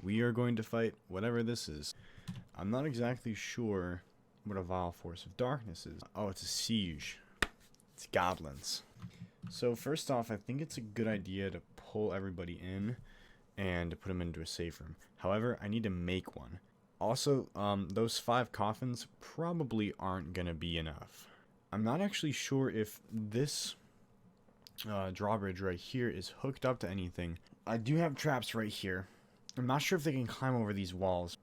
We are going to fight whatever this is. I'm not exactly sure what a vile force of darkness is. Oh, it's a siege. It's goblins. So first off, I think it's a good idea to pull everybody in and to put them into a safe room. However, I need to make one. Also, those 5 coffins probably aren't going to be enough. I'm not actually sure if this drawbridge right here is hooked up to anything. I do have traps right here. I'm not sure if they can climb over these walls.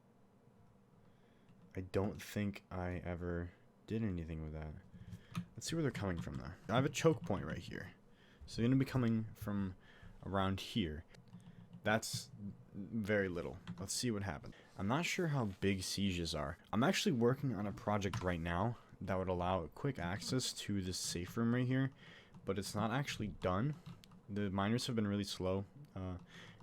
I don't think I ever did anything with that. Let's see where they're coming from though. I have a choke point right here. So they're going to be coming from around here. That's very little. Let's see what happens. I'm not sure how big sieges are. I'm actually working on a project right now that would allow quick access to this safe room right here, but it's not actually done. The miners have been really slow,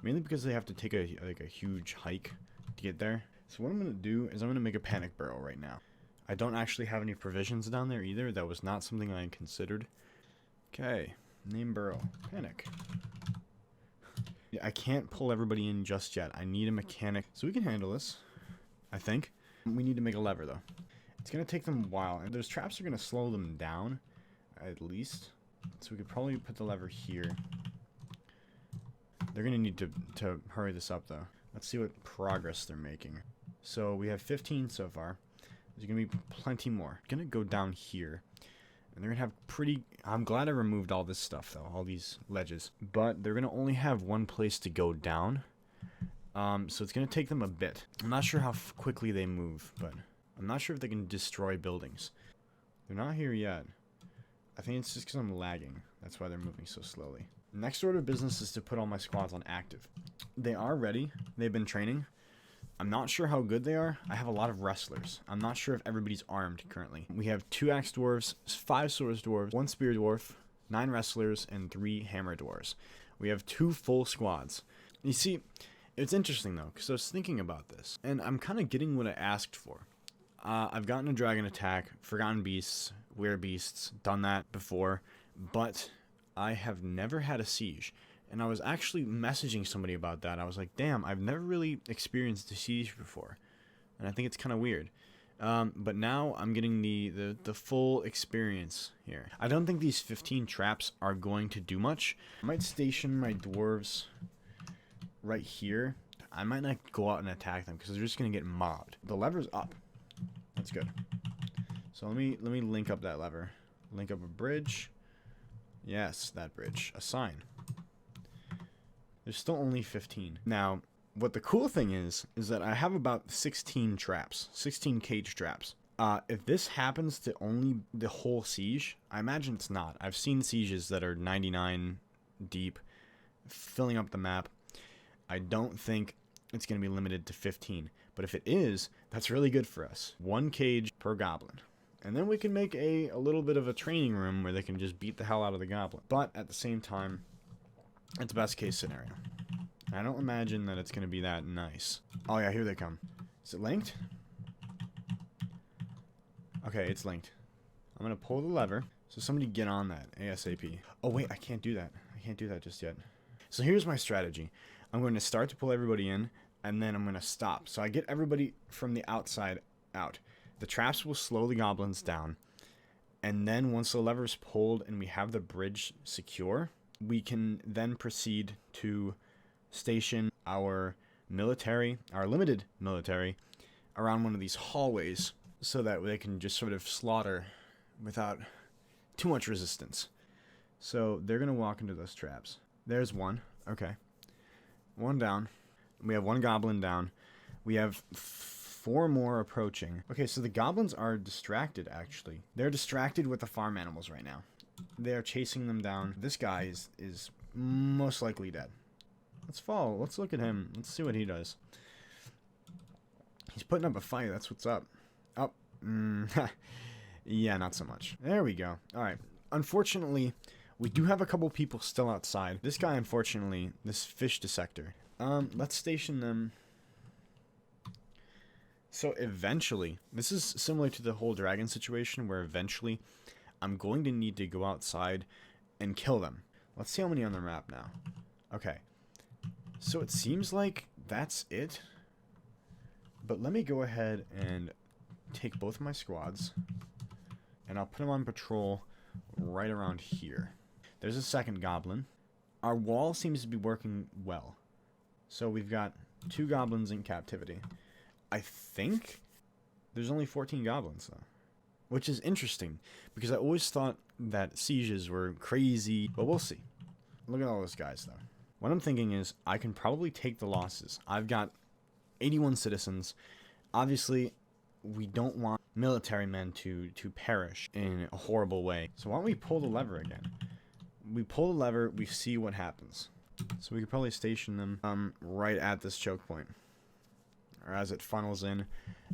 mainly because they have to take a huge hike to get there. So what I'm going to do is I'm going to make a panic barrel right now. I don't actually have any provisions down there either. That was not something I considered. Okay, name barrel, panic. Yeah, I can't pull everybody in just yet. I need a mechanic. So we can handle this, I think. We need to make a lever, though. It's going to take them a while. And those traps are going to slow them down, at least. So we could probably put the lever here. They're going to need to hurry this up, though. Let's see what progress they're making. So we have 15 so far. There's going to be plenty more. Going to go down here. And they're going to have pretty... I'm glad I removed all this stuff, though. All these ledges. But they're going to only have one place to go down. So it's going to take them a bit. I'm not sure how quickly they move, but I'm not sure if they can destroy buildings. They're not here yet. I think it's just because I'm lagging. That's why they're moving so slowly. Next order of business is to put all my squads on active. They are ready. They've been training. I'm not sure how good they are. I have a lot of wrestlers. I'm not sure if everybody's armed currently. We have 2 axe dwarves, 5 swords dwarves, 1 spear dwarf, 9 wrestlers, and 3 hammer dwarves. We have 2 full squads. You see, it's interesting though, because I was thinking about this, and I'm kind of getting what I asked for. I've gotten a dragon attack, forgotten beasts, weird beasts, done that before, but I have never had a siege. And I was actually messaging somebody about that. I was like, damn, I've never really experienced a siege before. And I think it's kind of weird. But now I'm getting the full experience here. I don't think these 15 traps are going to do much. I might station my dwarves right here. I might not go out and attack them because they're just going to get mobbed. The lever's up. That's good. So let me link up that lever. Link up a bridge. Yes, that bridge. A sign. There's still only 15. Now, what the cool thing is that I have about 16 traps. 16 cage traps. If this happens to only the whole siege, I imagine it's not. I've seen sieges that are 99 deep, filling up the map. I don't think it's going to be limited to 15. But if it is, that's really good for us. 1 cage per goblin. And then we can make a little bit of a training room where they can just beat the hell out of the goblin. But at the same time, it's best case scenario. I don't imagine that it's going to be that nice. Oh yeah, here they come. Is it linked? Okay, it's linked. I'm going to pull the lever. So somebody get on that ASAP. Oh wait, I can't do that. I can't do that just yet. So here's my strategy. I'm going to start to pull everybody in, and then I'm going to stop. So I get everybody from the outside out. The traps will slow the goblins down. And then once the lever is pulled and we have the bridge secure, we can then proceed to station our military, our limited military, around one of these hallways so that they can just sort of slaughter without too much resistance. So they're going to walk into those traps. There's one. Okay. 1 down. We have 1 goblin down. We have 4 more approaching. Okay, so the goblins are distracted, actually. They're distracted with the farm animals right now. They're chasing them down. This guy is most likely dead. Let's follow. Let's look at him. Let's see what he does. He's putting up a fight. That's what's up. Oh. Yeah, not so much. There we go. Alright. Unfortunately, we do have a couple people still outside. This guy, unfortunately, this fish dissector. Let's station them. So eventually, this is similar to the whole dragon situation where eventually I'm going to need to go outside and kill them. Let's see how many on the map now. Okay. So it seems like that's it. But let me go ahead and take both my squads, and I'll put them on patrol right around here. There's a second goblin. Our wall seems to be working well. So we've got 2 goblins in captivity. I think there's only 14 goblins, though. Which is interesting, because I always thought that sieges were crazy. But we'll see. Look at all those guys, though. What I'm thinking is I can probably take the losses. I've got 81 citizens. Obviously, we don't want military men to perish in a horrible way. So why don't we pull the lever again? We pull the lever, we see what happens. So we could probably station them right at this choke point. Or as it funnels in.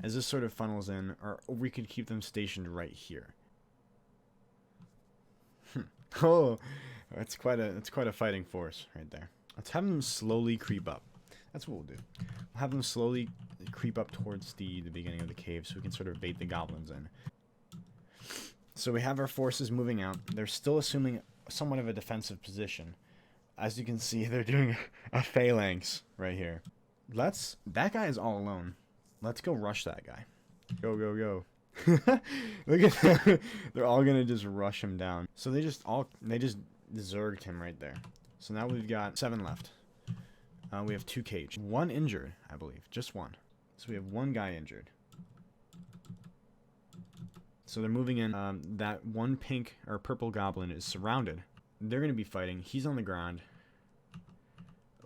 As this sort of funnels in, or we could keep them stationed right here. Oh, that's quite a fighting force right there. Let's have them slowly creep up. That's what we'll do. We'll have them slowly creep up towards the beginning of the cave so we can sort of bait the goblins in. So we have our forces moving out. They're still assuming somewhat of a defensive position. As you can see, they're doing a phalanx right here. That guy is all alone. Let's go rush that guy. Go, go, go. Look at them. They're all gonna just rush him down. So they just zerged him right there. So now we've got 7 left. We have 2 caged. 1 injured, I believe. Just 1. So we have 1 guy injured. So they're moving in. That 1 pink or purple goblin is surrounded. They're going to be fighting. He's on the ground.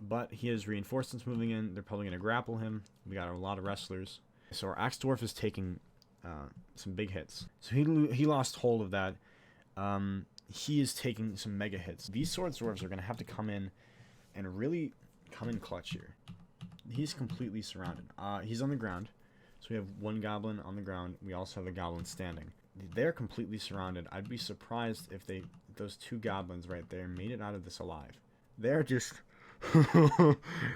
But he has reinforcements moving in. They're probably going to grapple him. We got a lot of wrestlers. So our axe dwarf is taking some big hits. So he lost hold of that. He is taking some mega hits. These sword dwarves are going to have to come in and really come in clutch here. He's completely surrounded. He's on the ground. So we have 1 goblin on the ground. We also have a goblin standing. They're completely surrounded. I'd be surprised if those 2 goblins right there made it out of this alive. They're just...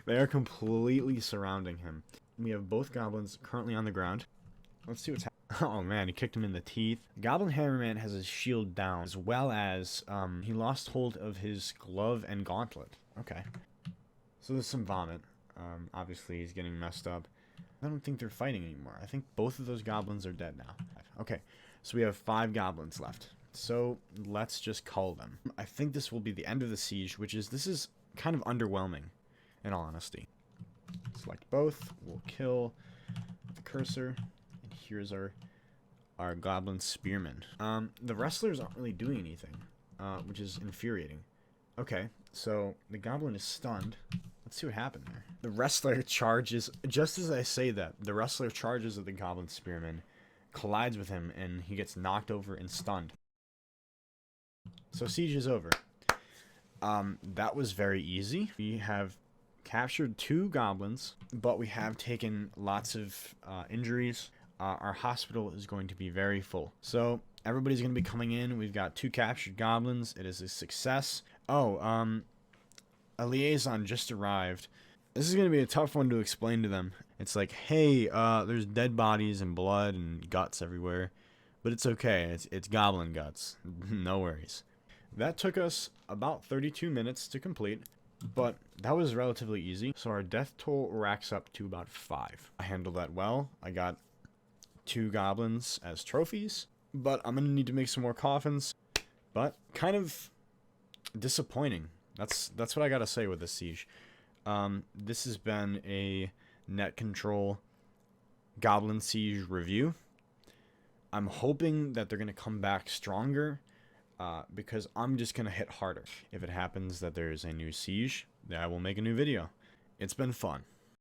they're completely surrounding him. We have both goblins currently on the ground. Let's see what's happening. Oh man, he kicked him in the teeth. Goblin Hammerman has his shield down, as well as he lost hold of his glove and gauntlet. Okay. So there's some vomit. Obviously he's getting messed up. I don't think they're fighting anymore. I think both of those goblins are dead now. Okay, so we have 5 goblins left. So let's just cull them. I think this will be the end of the siege, this is kind of underwhelming, in all honesty. Select both. We'll kill the cursor. And here's our goblin spearmen. The wrestlers aren't really doing anything, which is infuriating. Okay, so the goblin is stunned. Let's see what happened there. The wrestler charges, just as I say that, the wrestler charges at the goblin spearman, collides with him, and he gets knocked over and stunned. So siege is over. That was very easy. We have captured 2 goblins, but we have taken lots of injuries. Our hospital is going to be very full. So everybody's going to be coming in. We've got 2 captured goblins. It is a success. Oh, a liaison just arrived. This is going to be a tough one to explain to them. It's like, hey, there's dead bodies and blood and guts everywhere. But it's okay. It's goblin guts. No worries. That took us about 32 minutes to complete, but that was relatively easy. So our death toll racks up to about 5. I handled that well. I got 2 goblins as trophies, but I'm going to need to make some more coffins. But kind of disappointing. That's what I got to say with this siege. This has been a net control goblin siege review. I'm hoping that they're going to come back stronger. Because I'm just going to hit harder. If it happens that there's a new siege, then I will make a new video. It's been fun.